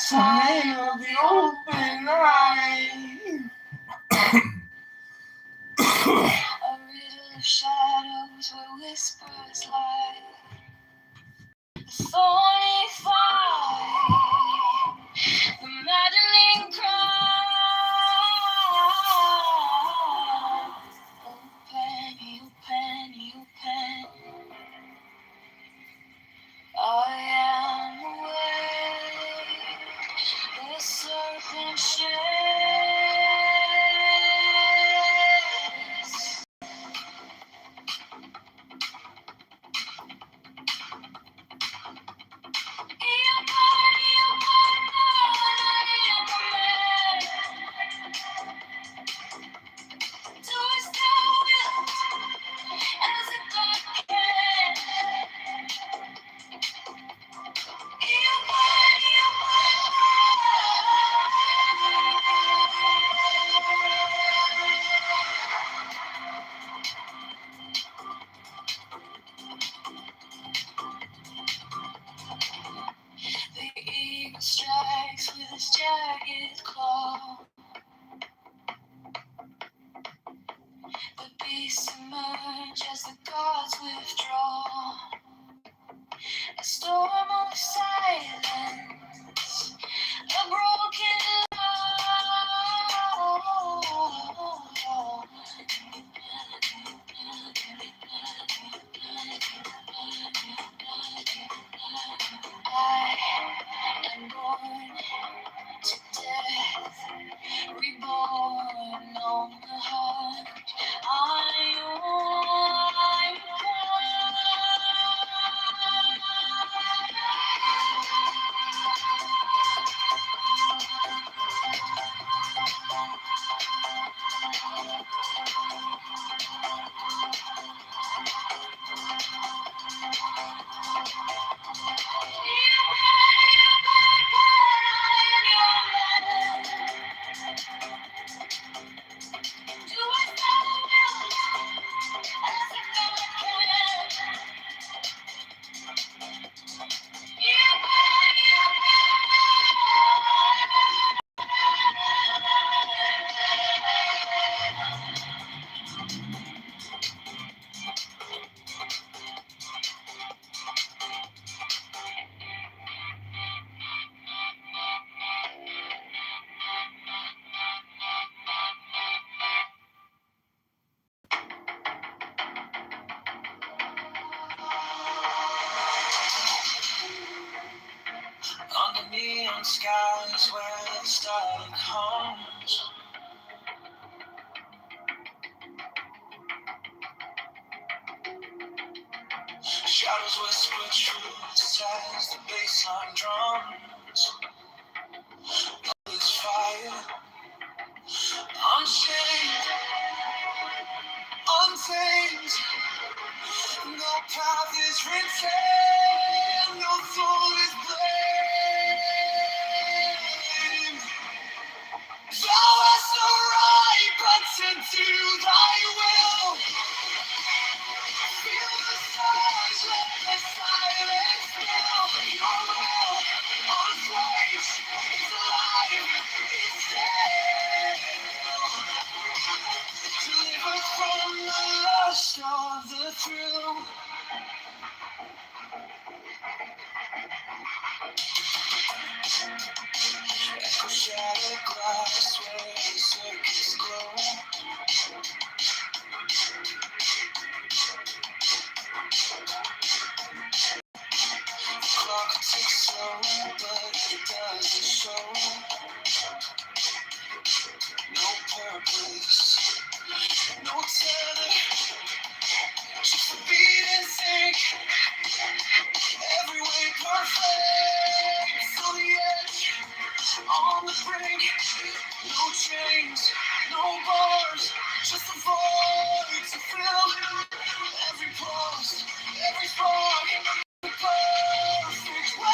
sign of the open eye. A riddle of shadows where whispers lie. The thorny fight, the maddening cry. Open, open. I am awake. The serpent sheds. The eagle strikes with his jagged claw. The beasts emerge as the gods withdraw. A storm of silence, a broken law. I am born to death, reborn on the heart. On the neon skies where the starlight hums, shadows whisper truths as the bassline drums. It's fire, unchained, untamed. No path is written, no soul is blamed. Thou hast no right but to do thy will. Feel the stars, let the silence fill. Your will, unswayed, is alive, is still. Deliver from the lust of the thrill. Echo shattered glass where the circuits glow. The clock ticks slow, but it doesn't show. No purpose, no tether, just a beat and sink. Every way perfect, on the edge, on the brink. No chains, no bars, just a void to fill. Every pulse, every spark, the perfect will.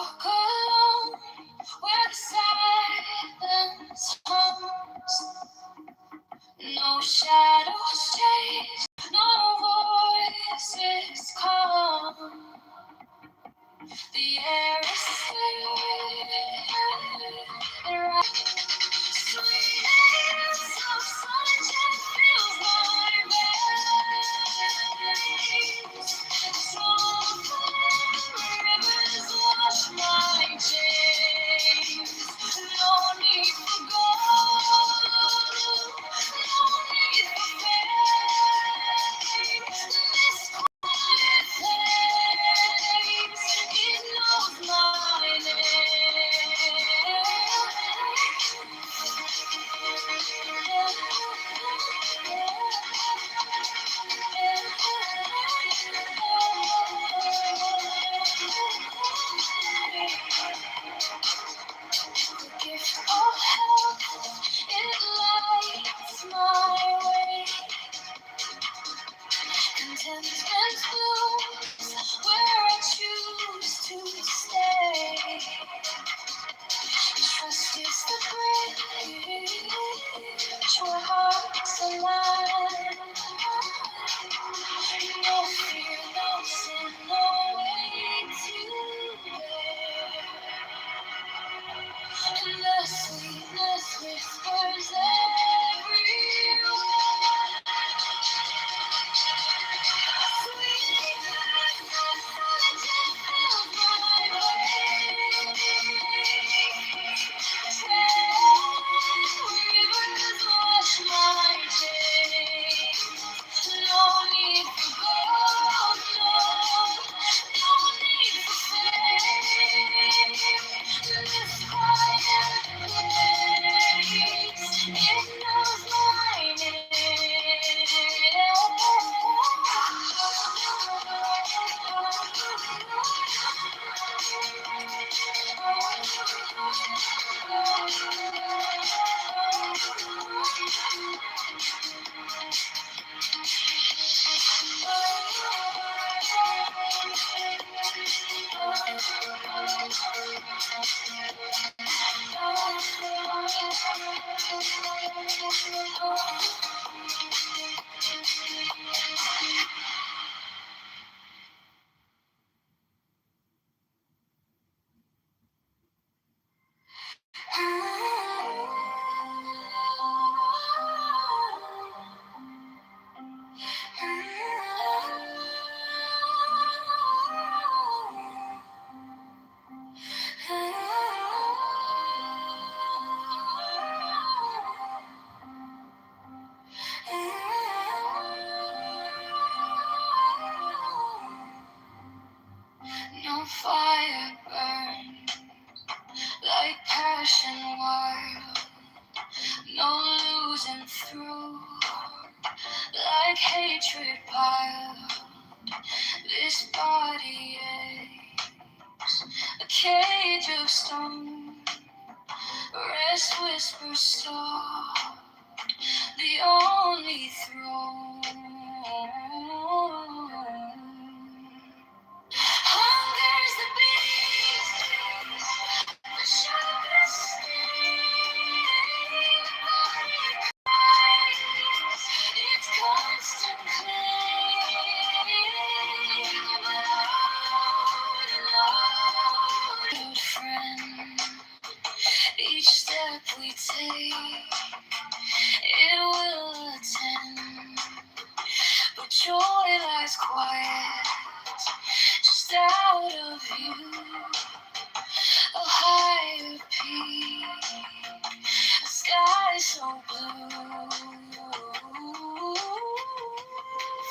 walk alone where the silence hums. No shadows chase, no voices come. The air is thick. Sweetness of sunshine fills my veins. Soft rivers wash my chains. No need for gold, no need for fame. This quiet place, it knows my name. Gift of help, it lights my way. Contentment blooms where I choose to stay. Trust is the bridge where hearts align. No fear, no sin, no weight to bear. And the sweetness whispers everywhere. Sweetness of solitude fills my rivers wash my chains. No need for gold, no need for fame. This quiet place, it knows my No fire burn like passion wild, no losing through like hatred piled. This body aches, a cage of stone. Rest whispers soft, the only throne. Hunger's the beast, the sharpest sting. Body cries, its constant claim. But oh, friend, each step we take, it will attend. But joy lies quiet, just out of view. A higher peak, a sky so blue.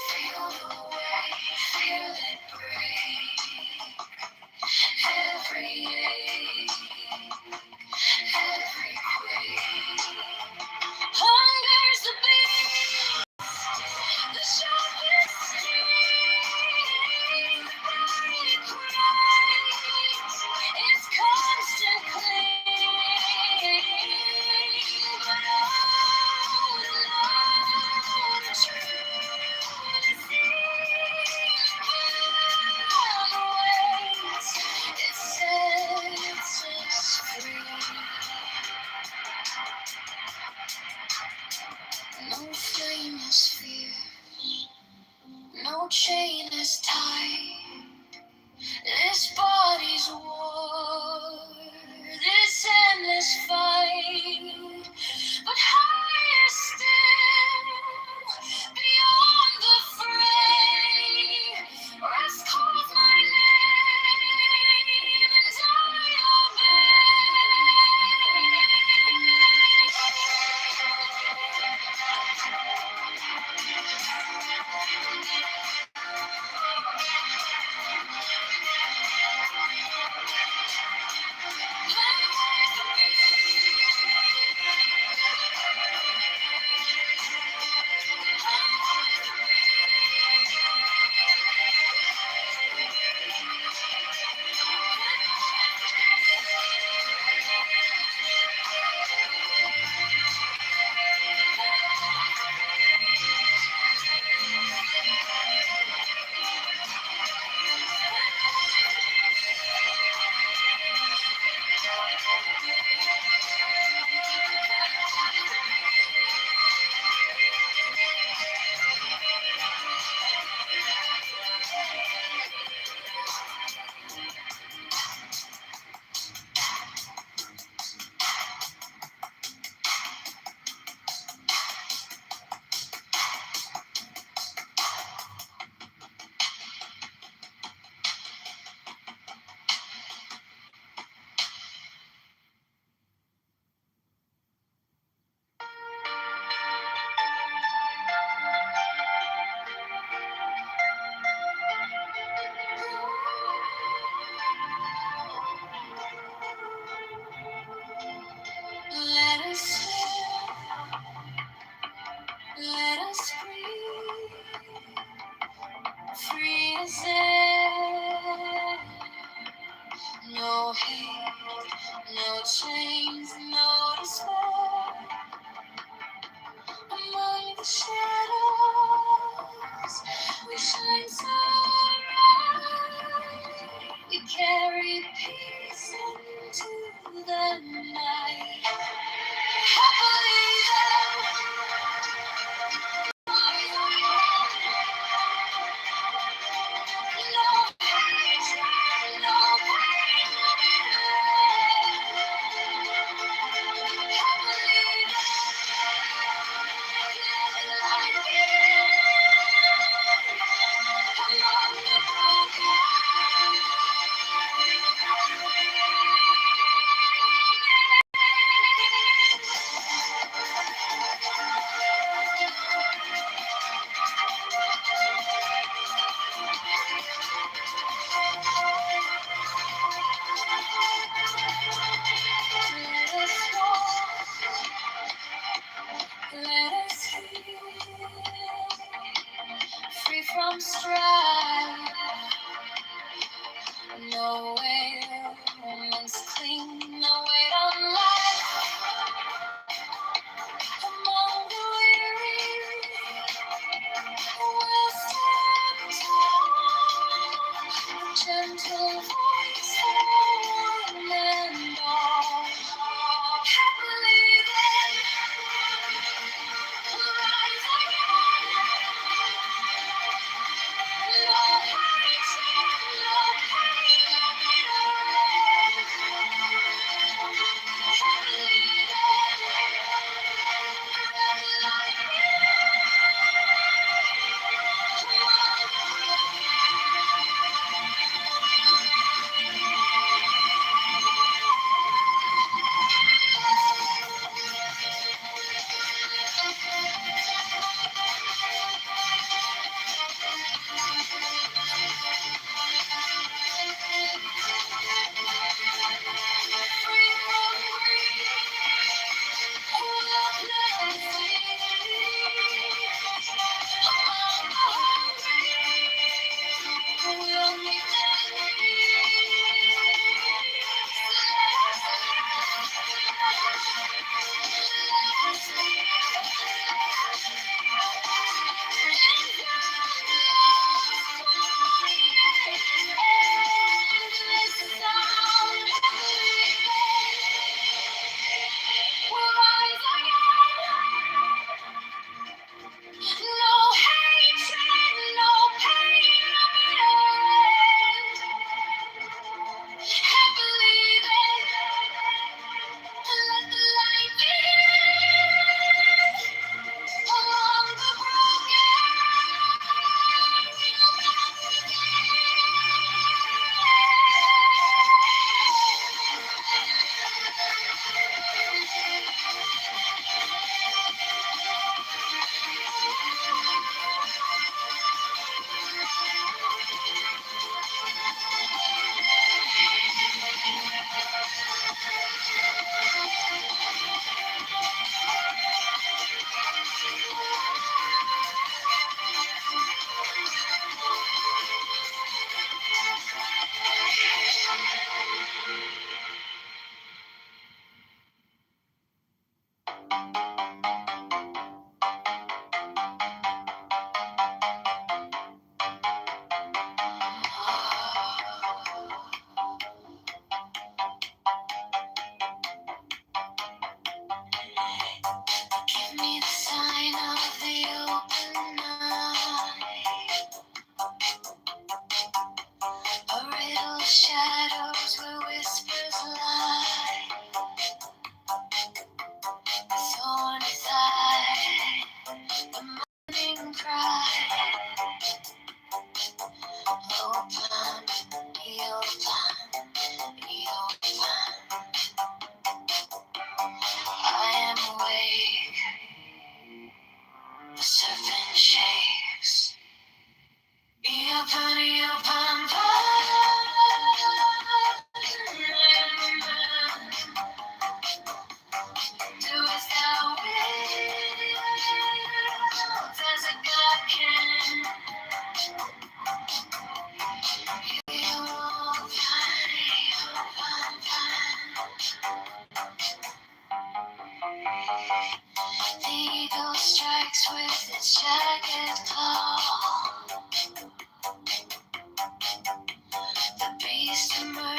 Feel the wave, feel it break. Every ache, every quake. Hunger's the beast, the sharpest sting. Body cries, its constant cling. But oh, no hate, no chains, no despair. Among the shadows, we shine so bright. We carry peace into the night. Happily then, no hatred, no pain, no regret. Happily let us walk, let us heal, free from strife. No ailments cling, no weight on life. Among the weary, we'll stand tall. A gentle voice for one and all. Happily then, rise again. No hatred, no pain, no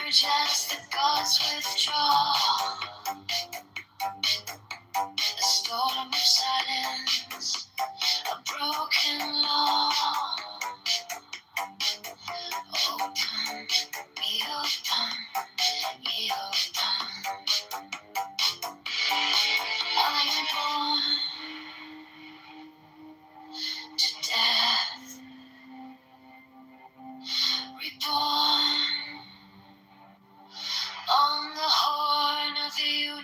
courage as the gods withdraw. A storm of silence, a broken law. Open, be open, be open. I am born to death, reborn on the horn of the unicorn.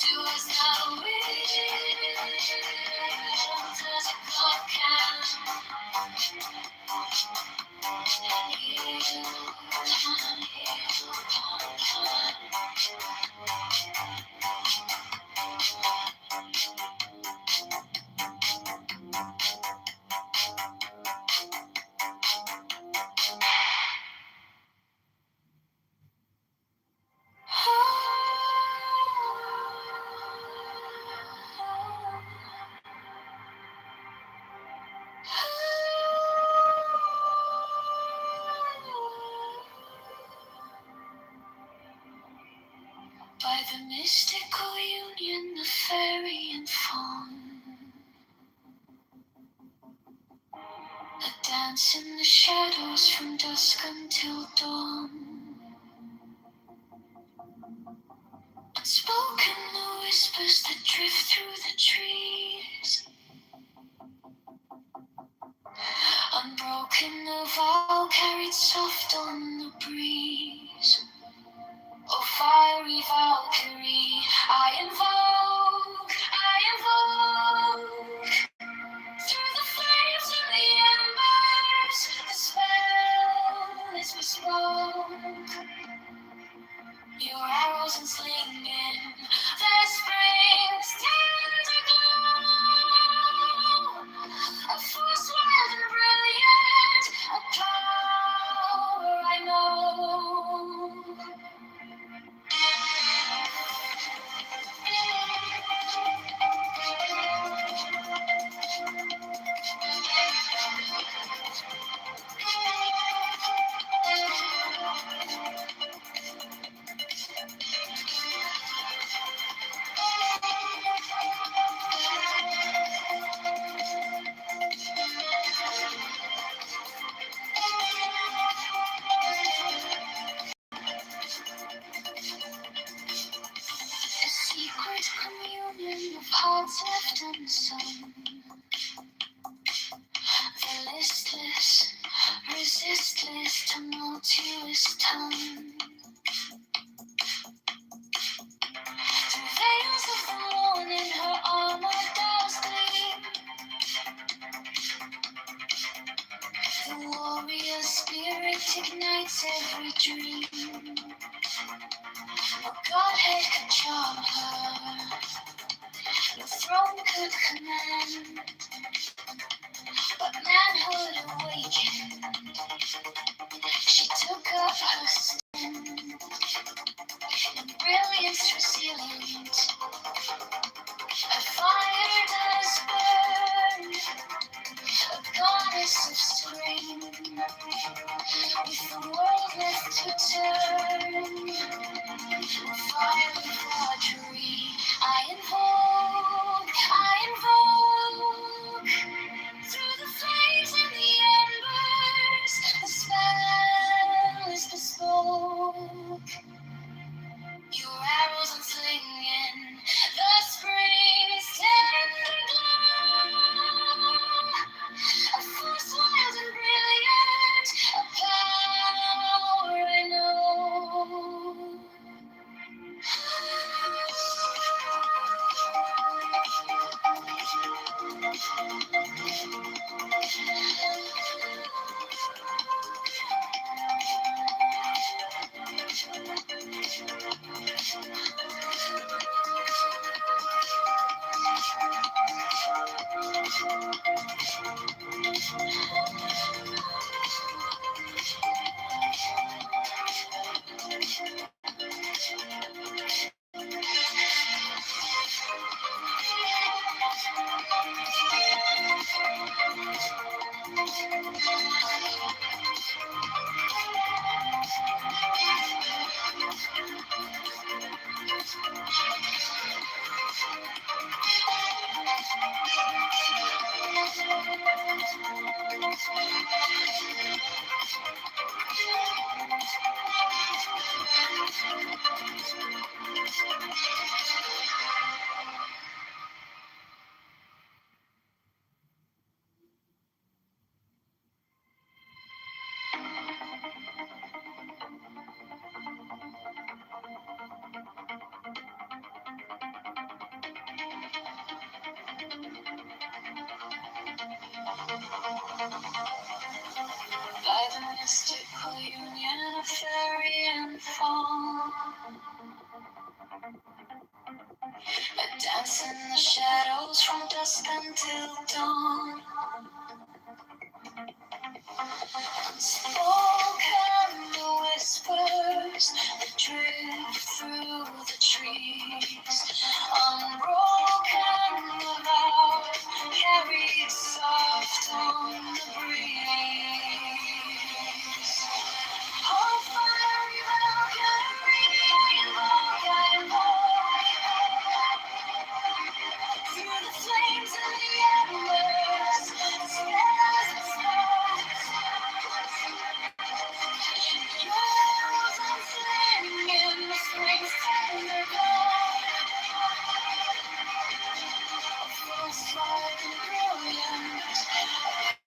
Do as thou wilt, as a God by the mystical union of fairy and fawn, a dance in the shadows from dusk until dawn. Unspoken the whispers that drift through the trees. Unbroken the vow carried soft on the breeze. Oh, fiery Valkyrie, I invoke, through the flames and the embers, the spell is bespoke. Your arrows and slinging, their springs tender glow. A force wild and brilliant, a power I know. A secret communion of hearts left unsown. The listless, resistless, tumultuous tone. Through veils of the morning, her armor does gleam. The warrior spirit ignites every dream. No godhead could charm her, no throne could command. But manhood awakened, she took up her stand. In brilliance resilient, her fire does burn. A goddess of spring, with the world left to turn. Fiery forgery, I invoke, through the flames and the embers, the spell is bespoke. By the mystical union of fairy and fawn, I dance in the shadows from dusk until dawn. Unspoken the whispers that drift through the trees. Unbroken the vow carried soft on the breeze. Oh, fiery Valkyrie, I invoke. Through the flames and the embers, stars and sparks. Your arrows unflaming in the spring's tender glow. A false light and brilliant,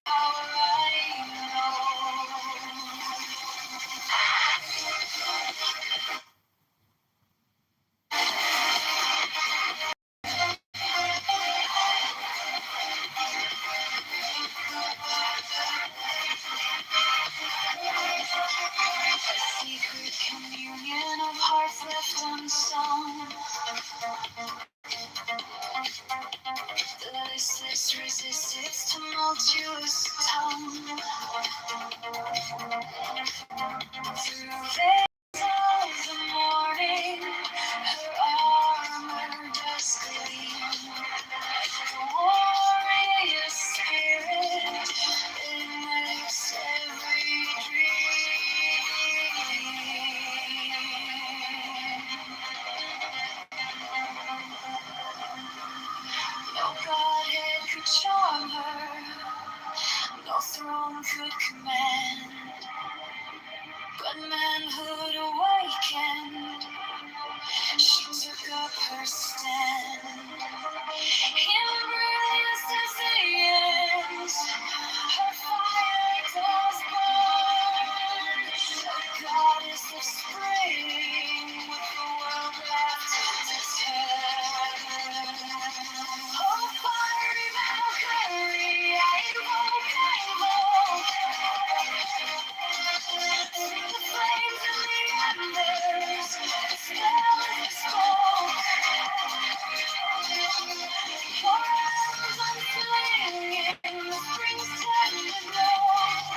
power I know. Secret communion of hearts left unsung. The listless resist its tumultuous tongue. Through veils of the morning, her armor does gleam. The warrior spirit ignites every dream. No godhead could charm her, no throne could command, but manhood awakened, she took up her stand. In brilliance as the ends, her fire does burn, a goddess of spring with the world left to turn. Oh, fiery Valkyrie, I invoke. Through the flames and the embers, the spell is spoke. Your arms unflinging, the spring's tender glow.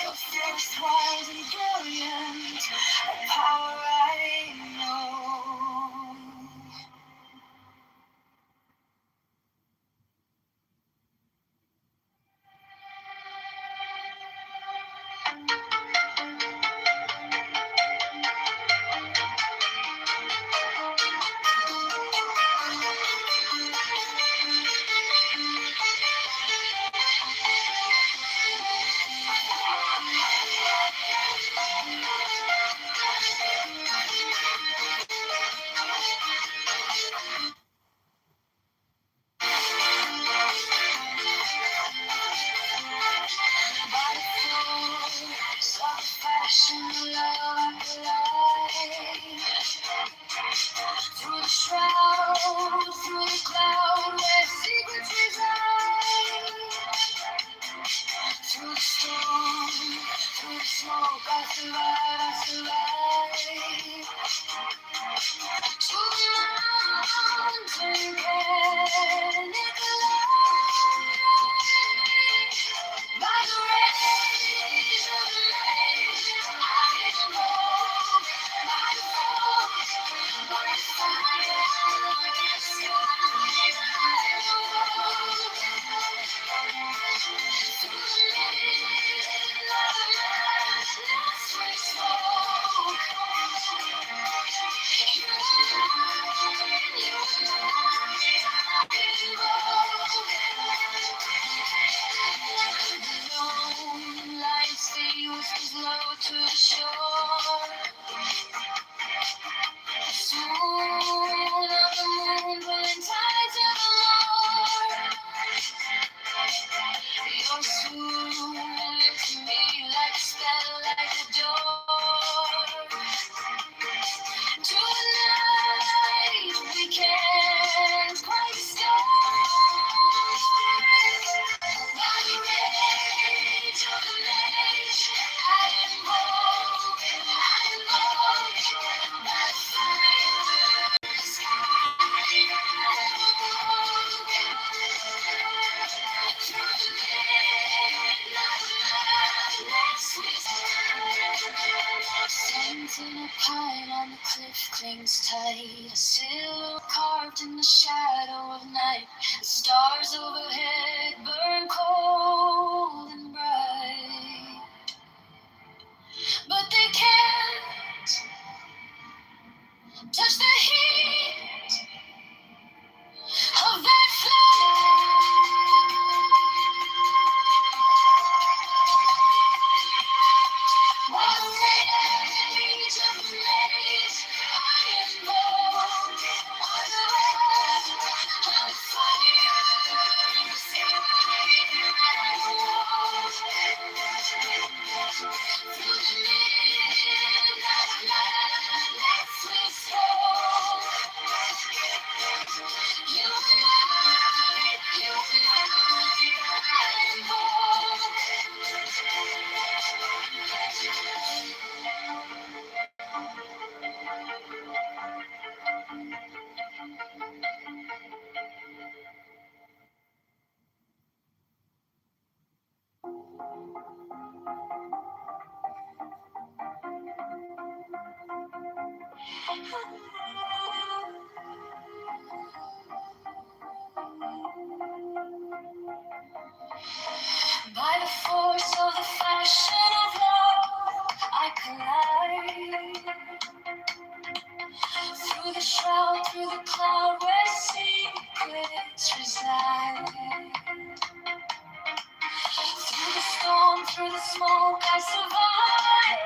Your force wild and brilliant, a power I know. Soft fashion, love light. Through the shroud, through the cloud, where secrets reside. Through the storm, through the smoke, I survive. To the mountain panic light. By the rays of the blazing eyeball, by the fog, by the fire, the skies I walk. Through the midnight, last shadow of night. The stars overhead burn cold and bright, but they can't touch the heat of that flame. One age of blaze, I am born. On the earth, on fire, in the sky, and I walk through the midnight madness you light, I am by the force of the fashion of love, I collide through the shroud, through the cloud where secrets reside. Through the storm, through the smoke, I survive.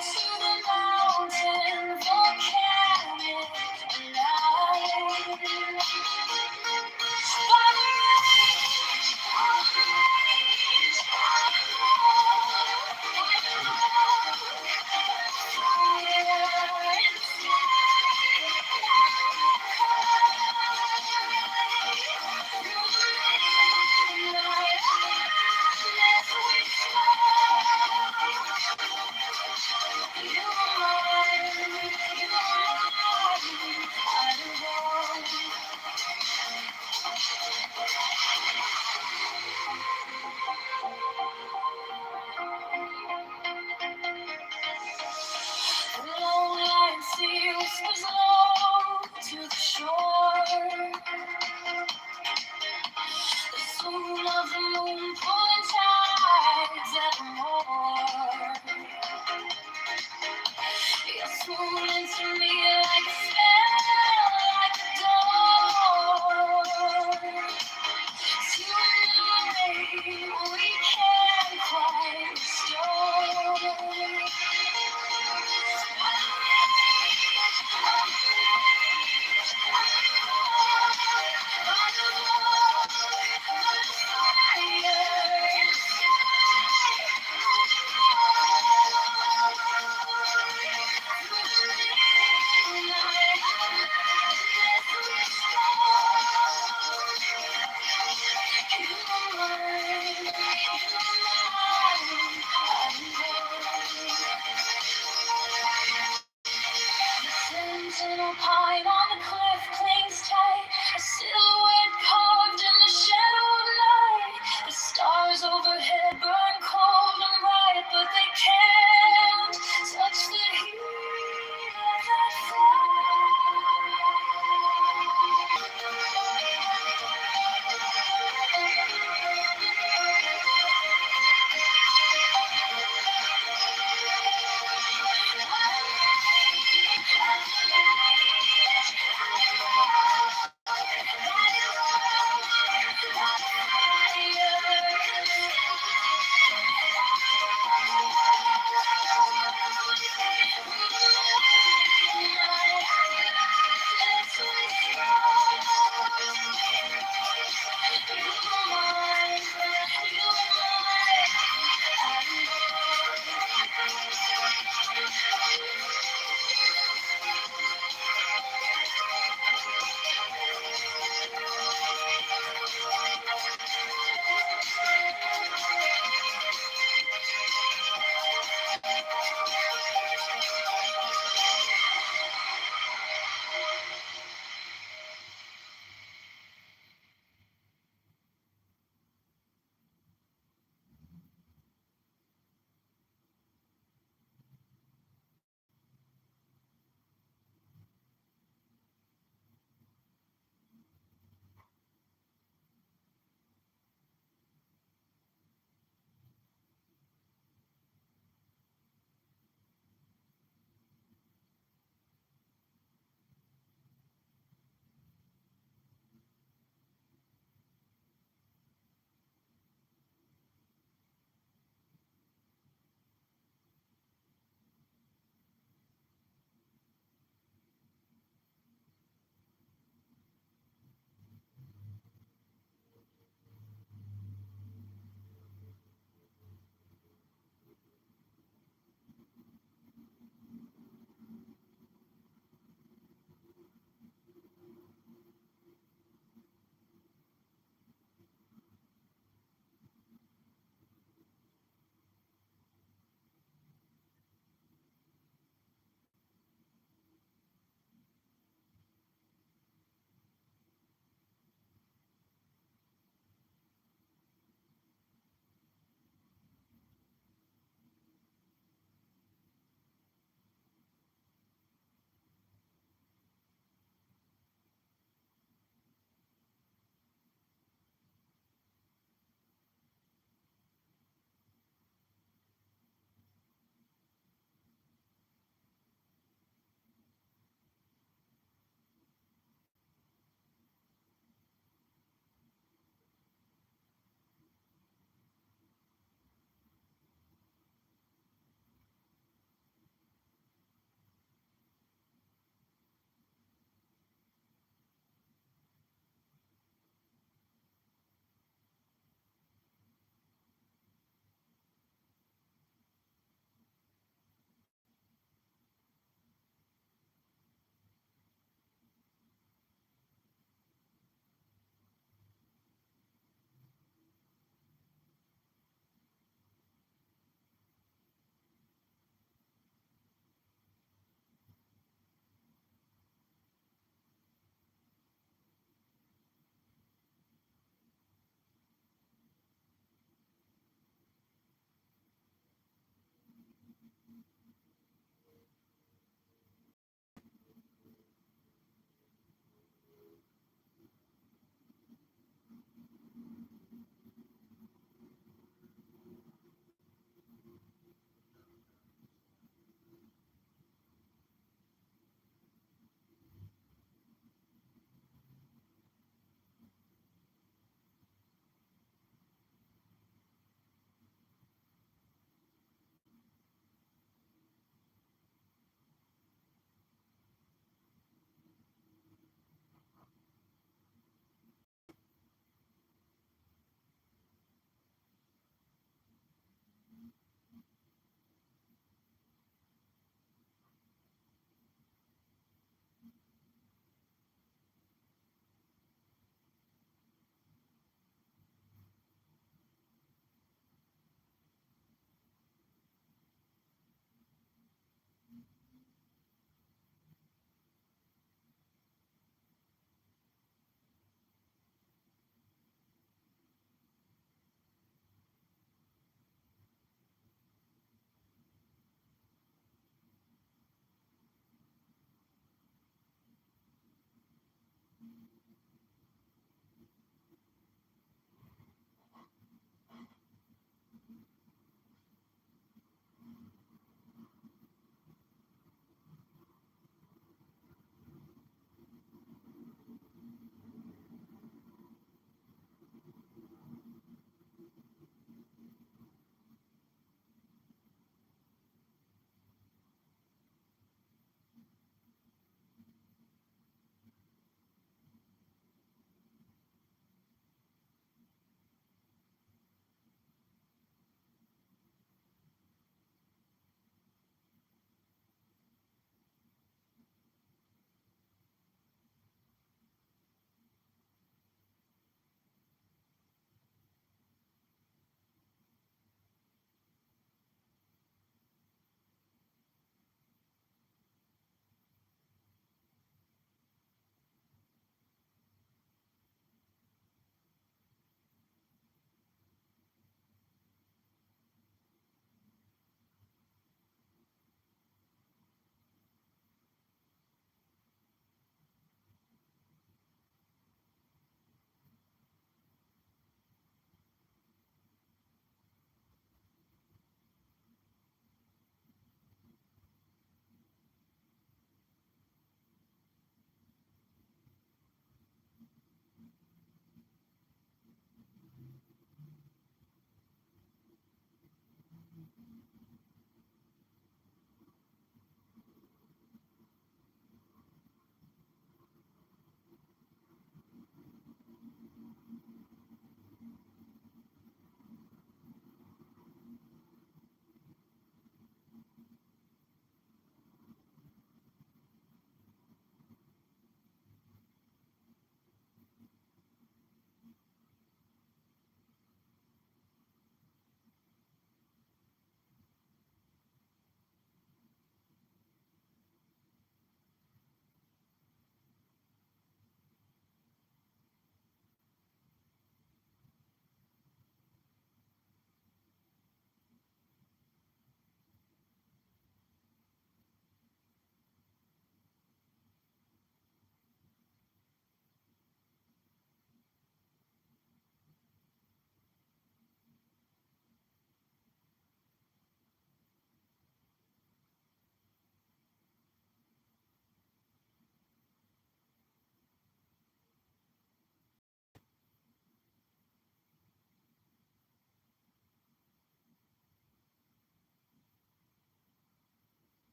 To the mountain, volcanic light. By the rage of rage, the lonely lion sea whispers low to the shore. The swoon of the moon pulling tides evermore. You swoon into me like a spell, like a door. You and we can't quite restore. Sentinel pine on the cliff clings tight, a silhouette carved in the shadow of night. The stars overhead burn cold and bright, but they can't touch the heat of that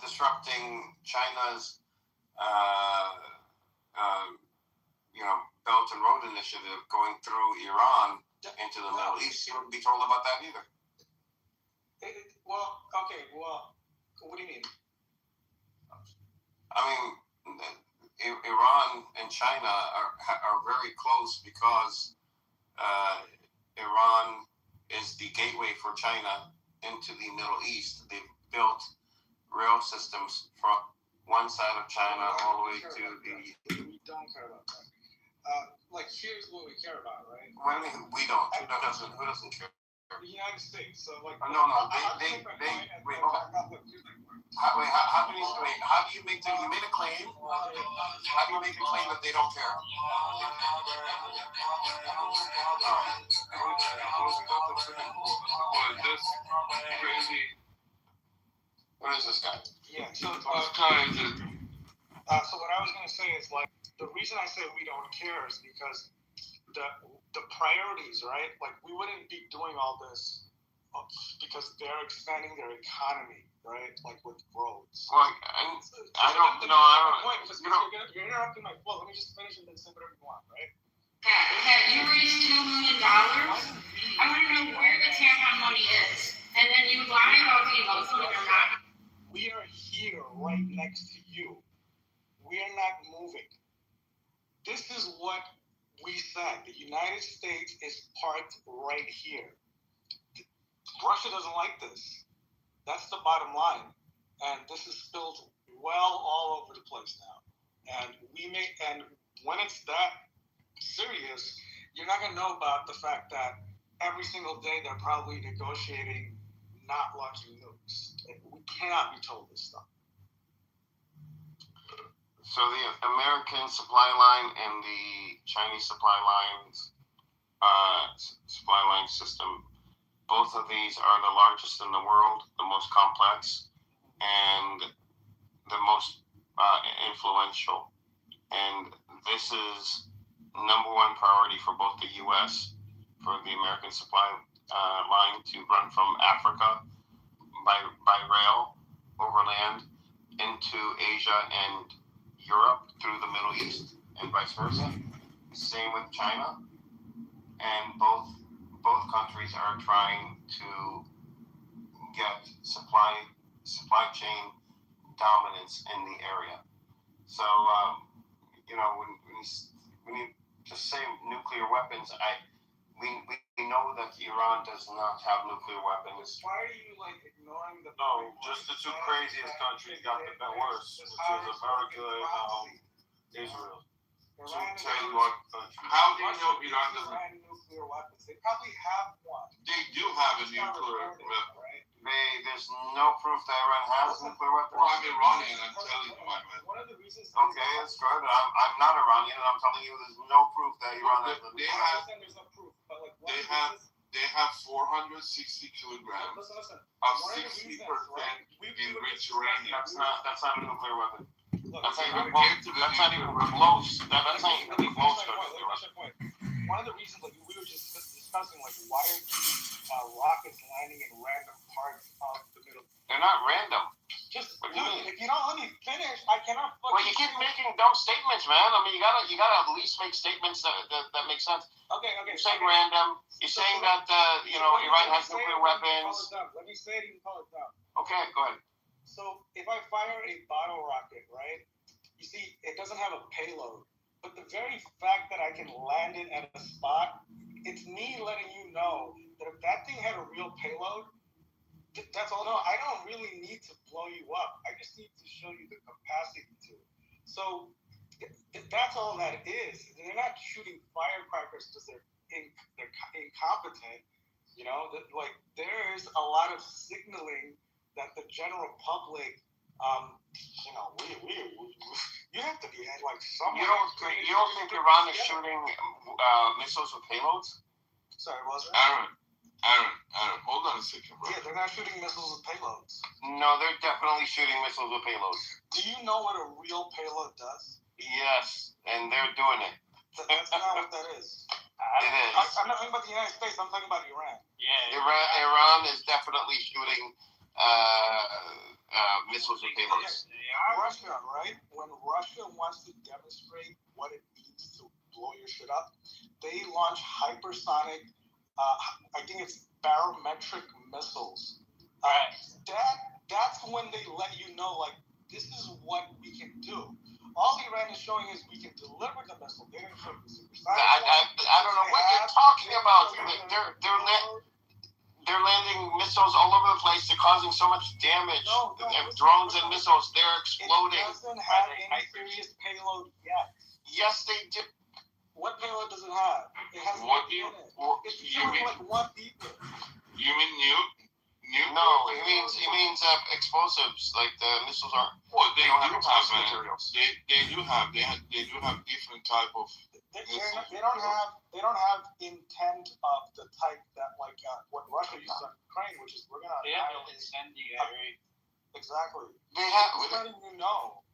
Disrupting China's, Belt and Road Initiative going through Iran into the Middle East. You wouldn't be told about that either. What do you mean? I mean, Iran and China are very close because Iran is the gateway for China into the Middle East. They've built rail systems from one side of China all the way to the... We don't care about that. Here's what we care about, right? Well, I mean, we don't. Who doesn't care? The United States. So, no. Wait, hold on. How do you make you made a claim? How do you make a claim that they don't care? What is this crazy? What is this guy? Yeah, so so what I was going to say is, the reason I say we don't care is because the priorities, right? We wouldn't be doing all this because they're expanding their economy, right? With roads. Well, I don't know. You're interrupting my flow. Let me just finish and then say whatever you want, right? Have you reached $2 million? I want to know where the tampon money is. And then you lie about being Muslim or not. We are here right next to you. We are not moving. This is what we said. The United States is parked right here. Russia doesn't like this. That's the bottom line. And this is spilled well all over the place now. And when it's that serious, you're not going to know about the fact that every single day they're probably negotiating not launching nukes. We cannot be told this stuff. So the American supply line and the Chinese supply line system, both of these are the largest in the world, the most complex, and the most influential. And this is number one priority for both the U.S., for the American supply line to run from Africa by rail, overland, into Asia and Europe through the Middle East, and vice versa. Same with China. And both countries are trying to get supply chain dominance in the area. So, when you just say nuclear weapons, we know that Iran does not have nuclear weapons. Why are you ignoring the... No, just the two craziest countries got the worst, which is America and Israel. Tell you what countries. How do you know Iran doesn't have nuclear weapons? They probably have one. They do have a nuclear weapon. There's no proof that Iran has nuclear weapons. Well, I'm Iranian, I'm telling you, my man. One of the reasons... Okay, that's good. I'm not Iranian, and I'm telling you there's no proof that Iran has nuclear weapons. There's no proof, but they have 460 kilograms of 60% enriched uranium. That's not a nuclear weapon. That's not even close. That's not even close to a nuclear weapon. One of the reasons, we were just discussing, why are rockets landing in random parts of the middle? They're not random. If you don't let me finish, I cannot. Well, you keep making dumb statements, man. I mean, you gotta at least make statements that make sense. Okay. You're saying random. You're saying that Iran has nuclear weapons. Let me say it. You can call it down. Okay, go ahead. So if I fire a bottle rocket, right? You see, it doesn't have a payload, but the very fact that I can land it at a spot, it's me letting you know that if that thing had a real payload, that's all. No, I don't really need to blow you up. I just need to show you the capacity to. So that's all that is. They're not shooting firecrackers because they're incompetent. There's a lot of signaling that the general public, you have to be somewhere. You don't think Iran is shooting missiles with payloads? Sorry, was it? Aaron, Aaron, hold on a second, bro. Yeah, they're not shooting missiles with payloads. No, they're definitely shooting missiles with payloads. Do you know what a real payload does? Yes, and they're doing it. That's not what that is. It is. I'm not talking about the United States. I'm talking about Iran. Yeah. Iran is definitely shooting missiles with payloads. Russia, right? When Russia wants to demonstrate what it needs to blow your shit up, they launch hypersonic, I think it's barometric missiles. That's when they let you know, like, this is what we can do. All Iran is showing is we can deliver the missile. They didn't show the supersonic. I don't know what you're talking about. They're landing missiles all over the place. They're causing so much damage. Drones and missiles, they're exploding. It doesn't have any serious payload yet. Yes, they did. What payload does it have? It has What nothing in it. It's you shooting mean? like one beeper. You mean nuke? No, he means explosives. Like the missiles aren't. Well, they don't do have have explosive materials. They do have different type of. They don't have intent of the type that like what Russia uses on Ukraine, which is we're gonna annihilate incendiary. Exactly. They have. It's letting you know.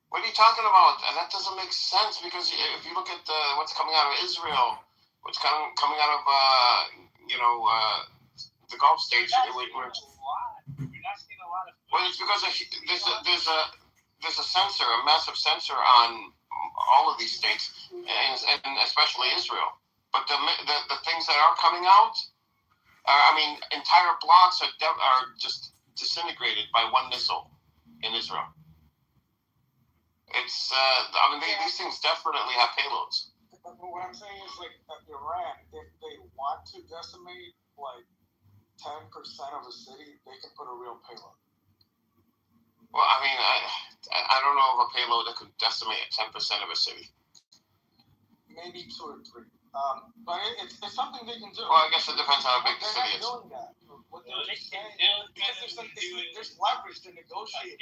What are you talking about? That doesn't make sense because if you look at what's coming out of Israel, what's coming out of the Gulf states, We're not seeing a lot of. well, it's because there's a sensor, a massive sensor on all of these states, and especially Israel. But the things that are coming out, entire blocks are just disintegrated by one missile in Israel. It's these things definitely have payloads. But what I'm saying is like Iran, if they want to decimate like 10% of a city, they can put a real payload. Well, I don't know of a payload that could decimate 10% of a city. Maybe 2 or 3. But it's something they can do. Well, I guess it depends how big the city is. They're not doing that. What they're saying, because there's leverage to negotiate.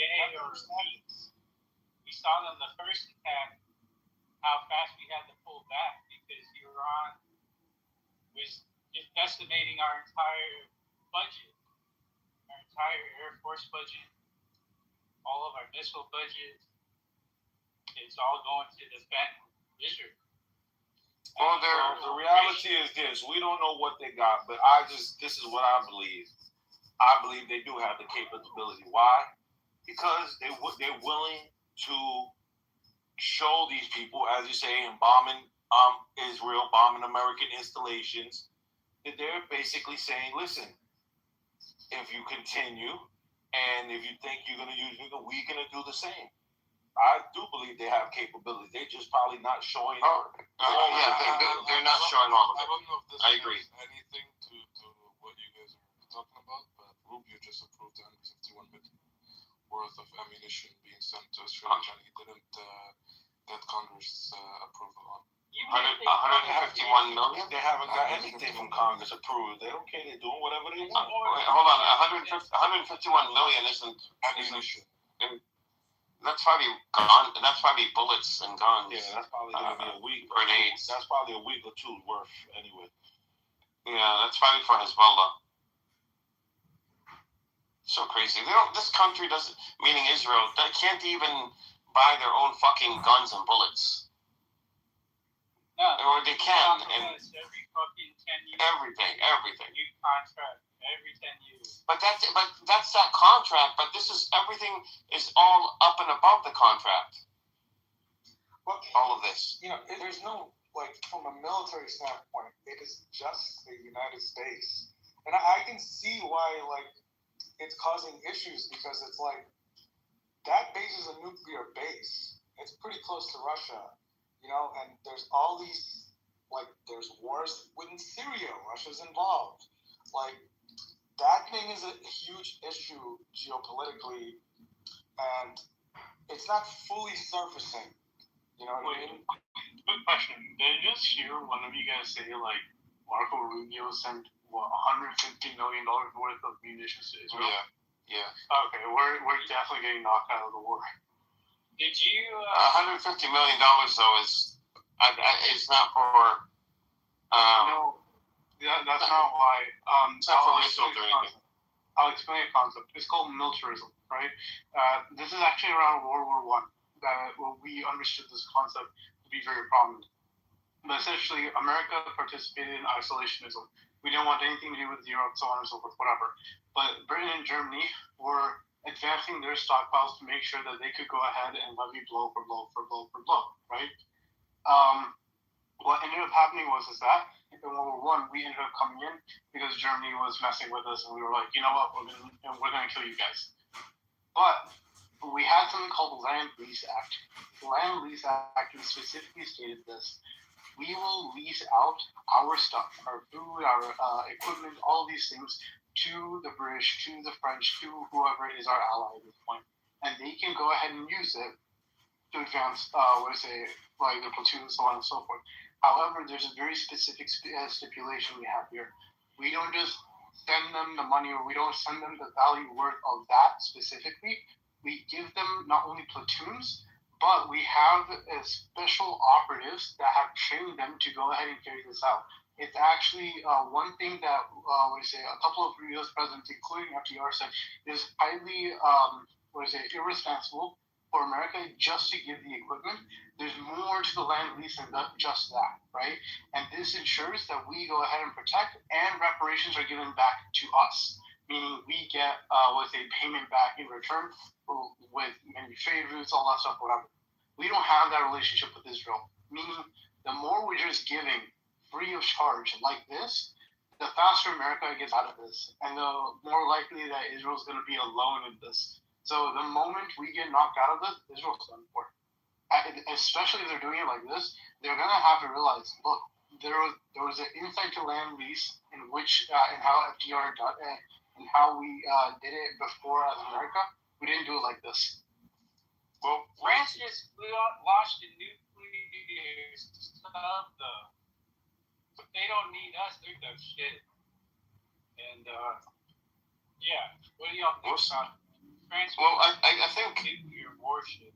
We saw them the first attack, how fast we had to pull back because Iran was just decimating our entire budget, our entire Air Force budget, all of our missile budget. It's all going to defend Israel. Well, the reality is this: we don't know what they got, but this is what I believe. I believe they do have the capability. Why? Because they're willing to show these people, as you say, in bombing Israel, bombing American installations, that they're basically saying, listen, if you continue and if you think you're going to use me, we're going to do the same. I do believe they have capability. They're just probably not showing. They're not showing all of it. I don't know if this I agree. has anything to what you guys are talking about, but Rubio just approved 151 million worth of ammunition being sent to Australia, and he didn't get Congress approval on. 151 million? They haven't got anything from Congress approved. They don't care. They're doing whatever they want. Wait, hold on. 151 million isn't Ammunition. That's probably bullets and guns. Yeah, that's probably going to be a week. Grenades. That's probably a week or two worth anyway. Yeah, that's probably for Hezbollah. So crazy. This country doesn't, meaning Israel, they can't even buy their own fucking guns and bullets. No. Or they can. And every fucking 10 years. Everything. New contract every 10 years. But that's that contract. But everything is all up and above the contract. Well, all of this. There's no, like, from a military standpoint, it is just the United States. And I can see why, like, it's causing issues because it's like, that base is a nuclear base. It's pretty close to Russia, and there's all these, like, there's wars within Syria. Russia's involved. Like, that thing is a huge issue geopolitically, and it's not fully surfacing. You know what I mean? Quick question. Did you just hear one of you guys say, like, Marco Rubio sent, $150 million worth of munitions to Israel? Yeah. Okay, we're definitely getting knocked out of the war. Did you... $150 million, though, is it's not for... No. That's not why. Except for missiles or anything. I'll explain a concept. It's called militarism, right? This is actually around World War I that we understood this concept to be very prominent. But essentially, America participated in isolationism. We didn't want anything to do with Europe, so on and so forth, whatever. But Britain and Germany were advancing their stockpiles to make sure that they could go ahead and levy blow for blow for blow for blow, right? What ended up happening was that in World War I, we ended up coming in because Germany was messing with us, and we were like, you know what, we're gonna kill you guys. But we had something called the Land Lease Act. The Land Lease Act specifically stated this: we will lease out our stuff, our food, our equipment, all these things to the British, to the French, to whoever is our ally at this point, and they can go ahead and use it to advance, like the platoon, so on and so forth. However, there's a very specific stipulation we have here. We don't just send them the money, or we don't send them the value worth of that specifically. We give them not only platoons, but we have special operatives that have trained them to go ahead and carry this out. It's actually one thing that a couple of U.S. presidents, including FDR, said is highly irresponsible for America just to give the equipment. There's more to the land lease than just that, right? And this ensures that we go ahead and protect, and reparations are given back to us, meaning we get payment back in return with many trade routes, all that stuff, whatever. We don't have that relationship with Israel, meaning the more we're just giving free of charge like this, the faster America gets out of this, and the more likely that Israel's going to be alone in this. So the moment we get knocked out of this, Israel's done for. Especially if they're doing it like this, they're going to have to realize, look, there was an insight to land lease in which, and how FDR did it, and how we did it before as America. We didn't do it like this. Well, France just launched a nuclear stuff, though. But they don't need us. They're no shit. And, yeah. What do y'all think about France? Well, I think nuclear warship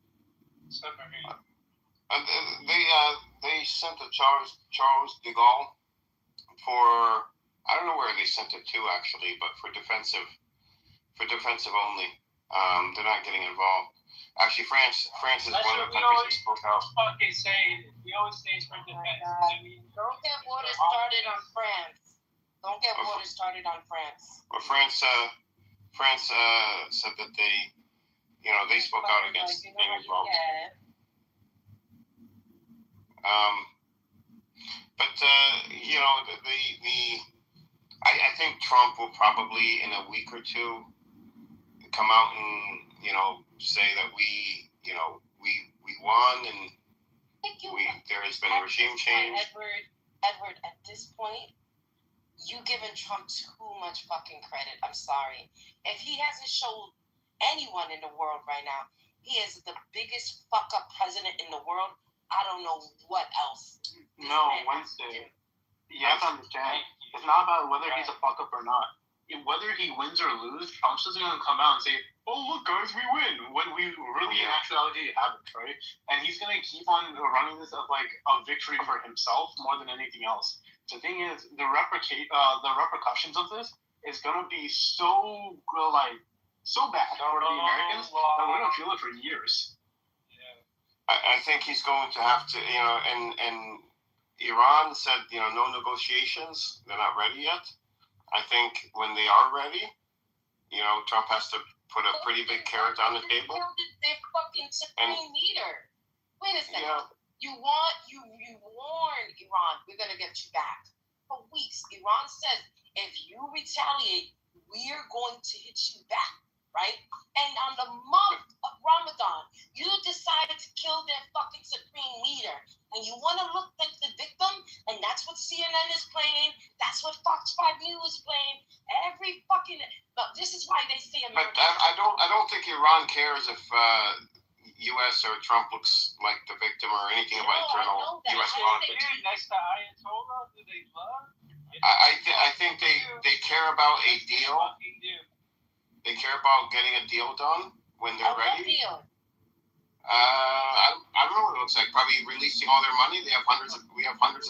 submarine. They sent a Charles de Gaulle for, I don't know where they sent it to actually, but for defensive only. They're not getting involved. Actually, France is one of the countries that spoke out. We always say it's for defense. Don't get water started on France. Don't get water started on France. Well, France said that they spoke out against being involved. But I think Trump will probably in a week or two come out and say that we won and there has been a regime change. Edward, at this point, you giving Trump too much fucking credit. I'm sorry. If he hasn't showed anyone in the world right now, he is the biggest fuck up president in the world. I don't know what else. No, Wednesday. You have to understand, it's not about whether he's a fuck up or not. Whether he wins or loses, Trump's just going to come out and say, oh, look, guys, we win, when we really in actuality haven't, right? And he's going to keep on running this as like a victory for himself more than anything else. The thing is, the repercussions of this is going to be so bad for the Americans that we're going to feel it for years. I think he's going to have to, and Iran said, no negotiations. They're not ready yet. I think when they are ready, Trump has to put a pretty big carrot on the table. Their fucking supreme leader. Wait a second. Yeah. You warned Iran, we're gonna get you back. For weeks, Iran says if you retaliate, we're going to hit you back, right? And on the month of Ramadan, you decide to kill their fucking supreme leader, and you want to look like the victim, and that's what CNN is playing. That's what Fox 5 News is playing. Every fucking. But this is why they say America. But I don't think Iran cares if U.S. or Trump looks like the victim or anything about internal U.S. politics. Next to Ayatollah, do they love? I think they care about a deal. They care about getting a deal done when they're ready. What deal? I don't know what it looks like. Probably releasing all their money. We have hundreds of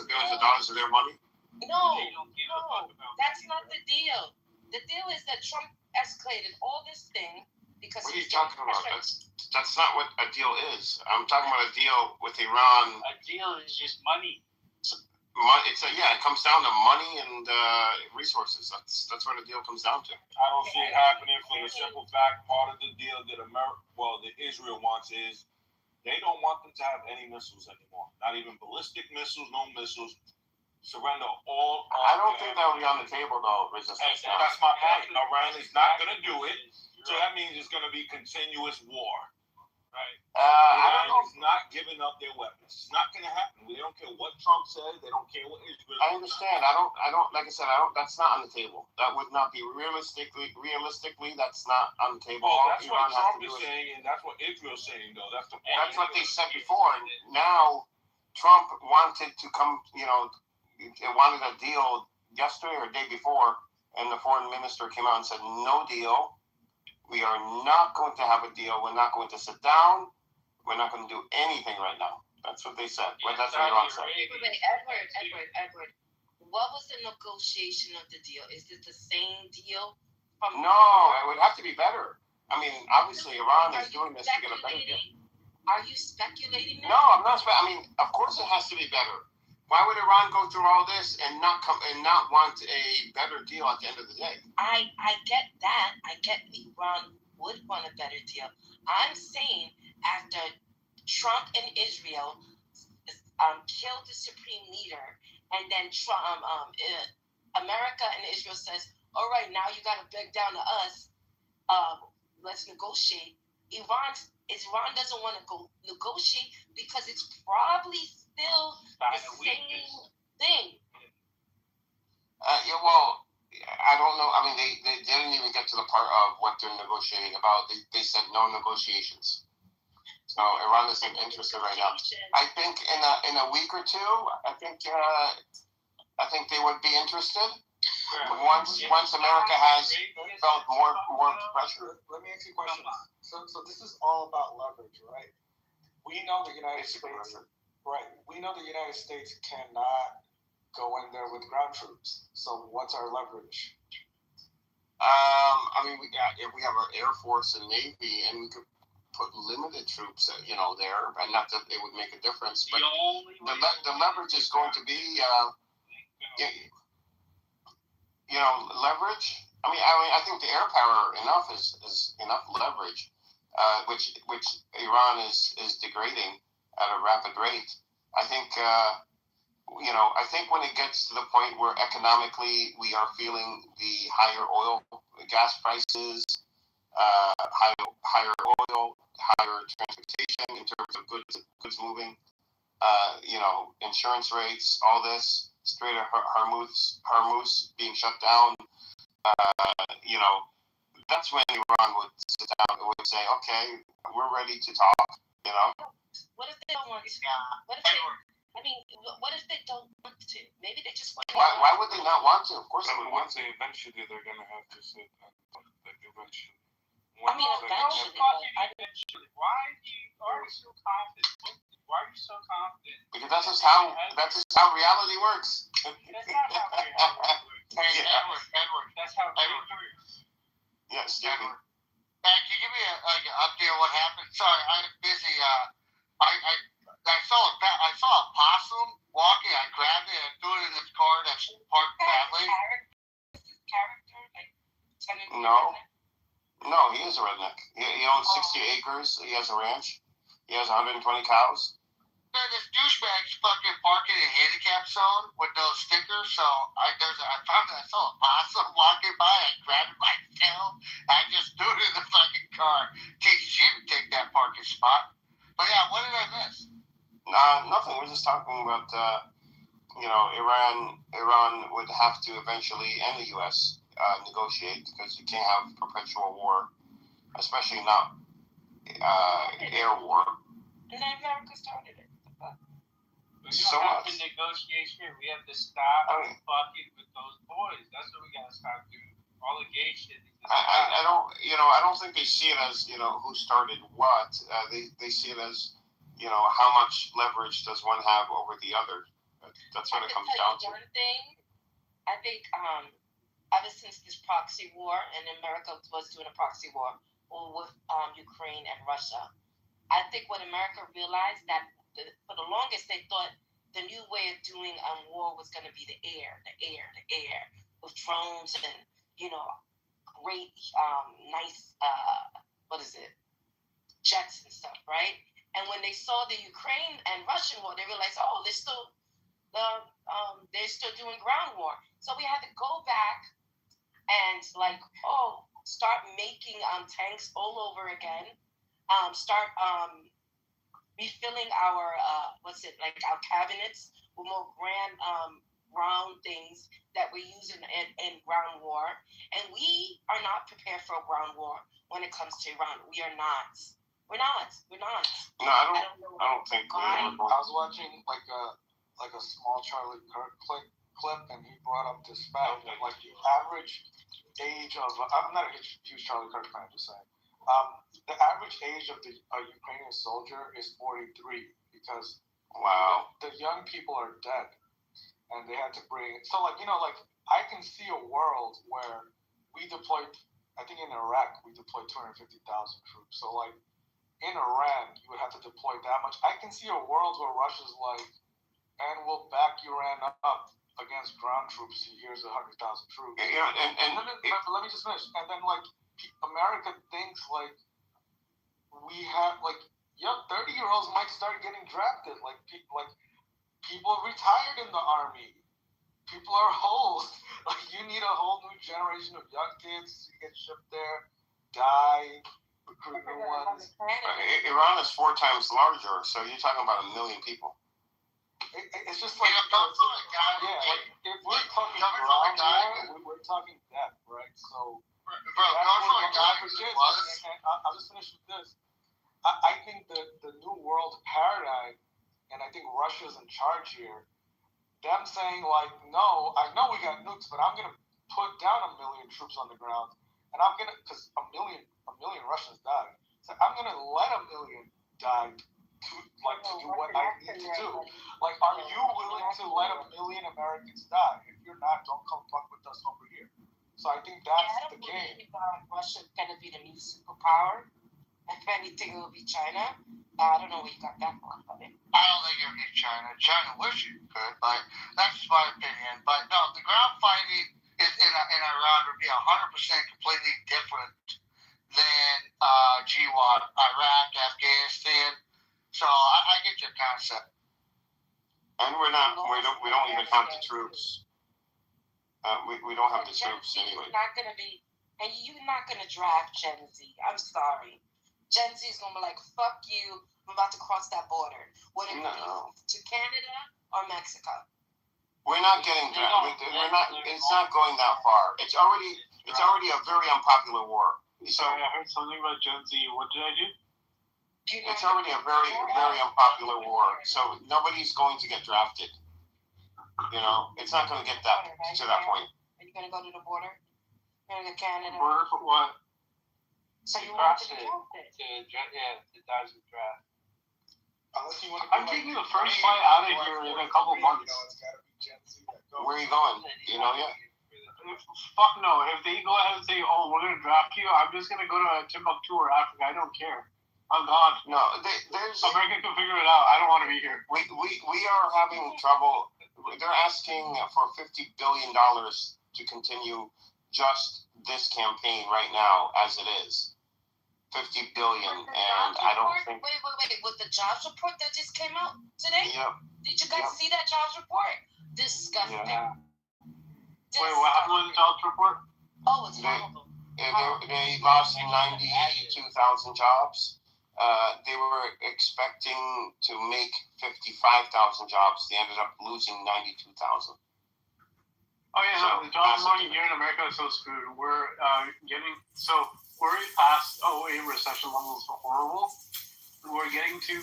billions of dollars of their money. No, They don't give a fuck about that's money, not bro. the deal. The deal is that Trump escalated all this thing because What are you he's talking about? pressured. That's not what a deal is. I'm talking about a deal with Iran. A deal is just money. It comes down to money and resources. That's what a deal comes down to. I don't see it happening for the simple fact part of the deal that Israel wants is they don't want them to have any missiles anymore. Not even ballistic missiles, no missiles. Surrender all. I don't think that will be on the table though, resistance. That's my point. Iran is not going to do it, so that means it's going to be continuous war. Right. I don't know. Iran is not giving up their weapons. It's not going to happen. They don't care what Trump says. They don't care what Israel. I understand. I don't. Like I said, That's not on the table. That would not be realistically. That's not on the table. Well, All that's what Iran has Trump to is do saying, and that's what Israel's saying, though. That's what they said before. And now, Trump wanted to come. It wanted a deal yesterday or the day before, and the foreign minister came out and said, "No deal. We are not going to have a deal. We're not going to sit down. We're not going to do anything right now." That's what they said. That's what Iran said. Wait, Edward. What was the negotiation of the deal? Is it the same deal? No, it would have to be better. I mean, obviously, Iran is doing this to get a better deal. Are you speculating? No, I'm not. Of course, it has to be better. Why would Iran go through all this and not want a better deal at the end of the day? I get that. I get Iran would want a better deal. I'm saying after Trump and Israel killed the supreme leader, and then Trump, America and Israel says, "All right, now you got to beg down to us. Let's negotiate." Iran doesn't want to go negotiate because it's probably still the same thing. Well, I don't know. I mean, they didn't even get to the part of what they're negotiating about. They said no negotiations. So Iran isn't interested right now. I think in a week or two, I think they would be interested. Once America has felt more pressure. Let me ask you a question. So this is all about leverage, right? We know the United States. Right. We know the United States cannot go in there with ground troops. So what's our leverage? I mean, if we have our Air Force and Navy, and we could put limited troops, there, and not that it would make a difference. But the leverage is going to be, leverage. I think the air power enough is enough leverage, which Iran is degrading at a rapid rate. I think when it gets to the point where economically we are feeling the higher oil, gas prices, higher oil, higher transportation in terms of goods moving, insurance rates, all this, Strait of Hormuz being shut down, that's when Iran would sit down and would say, okay, we're ready to talk, What if they don't want to? What if they don't want to? Maybe they just want to. Why would they not want to? Of course they would want to. Eventually they're going to have to sit and talk, eventually. Eventually. Why are you so confident? Why are you so confident? Because that's just how reality works. That's not how reality works. Edward. That's how reality works. Yes, Stephen. Can you give me an update on what happened? Sorry, I'm busy. I saw a possum walking. I grabbed it and threw it in this car that's parked badly. No, he is a redneck. He owns 60 acres. He has a ranch. He has 120 cows. This douchebag's fucking parking in a handicap zone with no stickers. So I saw a possum walking by. I grabbed it by the tail. I just threw it in the fucking car. Teaches you to take that parking spot. But yeah, what did I miss? Nothing. We're just talking about, Iran would have to eventually, and the U.S., negotiate, because you can't have perpetual war, especially not air war. And then America started it. We don't have to negotiate here. We have to stop fucking with those boys. That's what we gotta stop doing. Allegation. I don't think they see it as, who started what. They see it as, how much leverage does one have over the other. That's what it comes down to. One thing, I think ever since this proxy war, and America was doing a proxy war with Ukraine and Russia, I think what America realized that for the longest they thought the new way of doing war was going to be the air, with drones and great, nice, jets and stuff, right? And when they saw the Ukraine and Russian war, they realized, oh, they're still doing ground war. So we had to go back and start making tanks all over again. Start refilling our our cabinets with more grand round things that we use in ground war. And we are not prepared for a ground war when it comes to Iran. We are not. We're not. No, I don't think we are. I was watching like a small Charlie Kirk clip, and he brought up this fact that like the average age of I'm not a huge Charlie Kirk fan, just saying. The average age of the Ukrainian soldier is 43 because the young people are dead, and they had to bring. So I can see a world where we deployed. I think in Iraq we deployed 250,000 troops. So in Iran you would have to deploy that much. I can see a world where Russia's like, and we'll back Iran up against ground troops. Here's 100,000 troops. Yeah, but let me just finish. And then America thinks we have 30-year-olds might start getting drafted. People retired in the army. People are old. You need a whole new generation of young kids to get shipped there, die, recruit new ones. Iran is 4 times larger, so you're talking about 1 million people. It's just if we're talking ground war, we're talking death, right? So, I'll just finish with this. I think the new world paradigm, and I think Russia's in charge here. Them saying no, I know we got nukes, but I'm gonna put down 1 million troops on the ground, and I'm gonna because a million Russians died. So I'm gonna let 1 million die to do what I need to do. Are you willing to let 1 million Americans die? If you're not, don't come fuck with us over here. So I think that's the game. Russia's gonna be the new superpower. If anything, it will be China. I don't know where you got that from. I don't think it would be China. China wish it could, but that's just my opinion. But no, the ground fighting in Iran would be 100% completely different than GWAT, Iraq, Afghanistan. So I get your concept. And we don't even have the troops. We don't have the troops anyway. Not gonna be, and you're not gonna draft Gen Z. I'm sorry. Gen Z is gonna be like, fuck you, I'm about to cross that border. Would it be to Canada or Mexico? We're not getting drafted. It's not going that far. It's already a very unpopular war. So I heard something about Gen Z. What did I do? It's already a very, very unpopular war. So nobody's going to get drafted. It's not going to get to that point. Are you going to go to the border? You're going to Canada? Border for what? So you want to be to dodge the draft. I'm taking the first flight out of here in a couple months. Where are you going? Do you know yet? Fuck no. If they go ahead and say, oh, we're going to draft you, I'm just going to go to Timbuktu or Africa. I don't care. I'm gone. No, there's America can figure it out. I don't want to be here. We are having trouble. They're asking for $50 billion to continue just this campaign right now as it is. $50 billion, and I don't think. Wait! With the jobs report that just came out today? Yep. Did you guys see that jobs report? Disgusting. Yeah. Wait, what happened with the jobs report? Oh, it's horrible. They lost 92,000 jobs. They were expecting to make 55,000 jobs. They ended up losing 92,000. Oh yeah, no, the job market here in America is so screwed. We're we're past 08 recession levels are horrible. We're getting to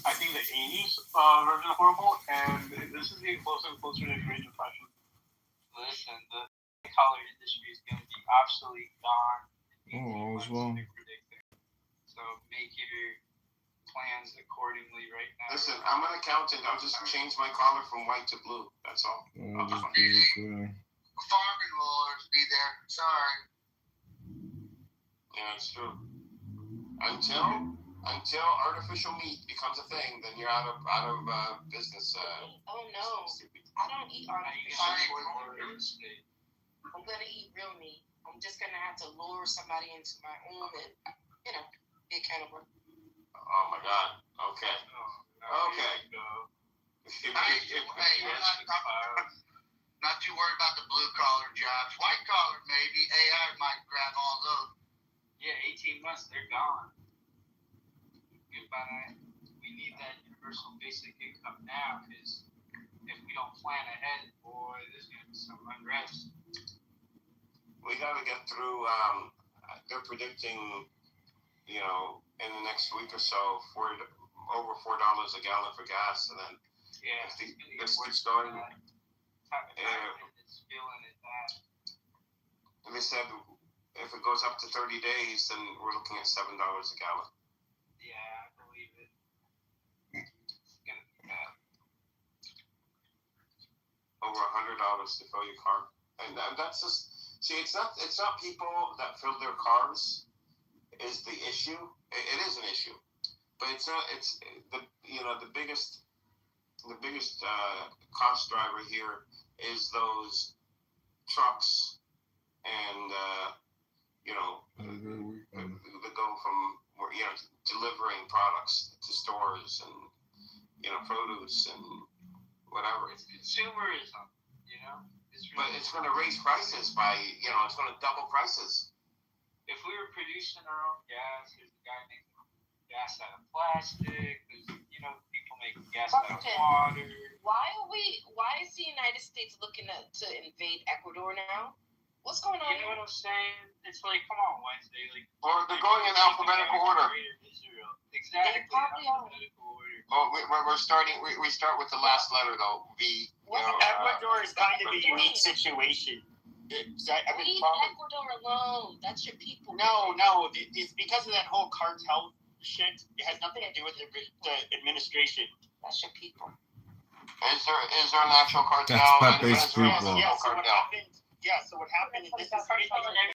I think the 80s version of horrible, and this is getting closer and closer to Great Depression. Listen, the collar industry is going to be obsolete, gone. Oh, as well. So make your plans accordingly right now. Listen, I'm an accountant. I'll just change my collar from white to blue. That's all. I'll just do it too. Farming lawyers be there. Sorry. Yeah, it's true. Until artificial meat becomes a thing, then you're out of business. Oh no, I don't eat artificial meat. I'm gonna eat real meat. I'm just gonna have to lure somebody into my home and, be accountable. Oh my God. Okay. Okay. Not too worried about the blue collar jobs. White collar, maybe. AI might grab all those. Yeah, 18 months, they're gone. Goodbye. We need that universal basic income now, because if we don't plan ahead, boy, there's going to be some unrest. We got to get through, they're predicting, in the next week or so, over $4 a gallon for gas, and then this keeps going. And they said if it goes up to 30 days, then we're looking at $7 a gallon. Yeah, I believe it. It's gonna be bad. Over $100 to fill your car, and that's just it's not people that fill their cars is the issue. It is an issue, but it's not. It's the biggest cost driver here is those trucks and that go from delivering products to stores and produce and whatever. It's consumerism, But it's going to raise prices by it's going to double prices. If we were producing our own gas, there's a guy making gas out of plastic. There's people making gas out of water. Why is the United States looking to invade Ecuador now? What's going on? You know what I'm saying? It's like, come on, Wednesday. Or they're going in alphabetical order. Israel. Exactly. They probably are. Alphabetical order. Oh, we're starting. We start with the last letter though. V. Ecuador is kind of a unique situation. Leave Ecuador alone. That's your people. No. It's because of that whole cartel shit. It has nothing to do with the administration. That's your people. Is there an actual cartel? That's Pepe's people. So what happened? This is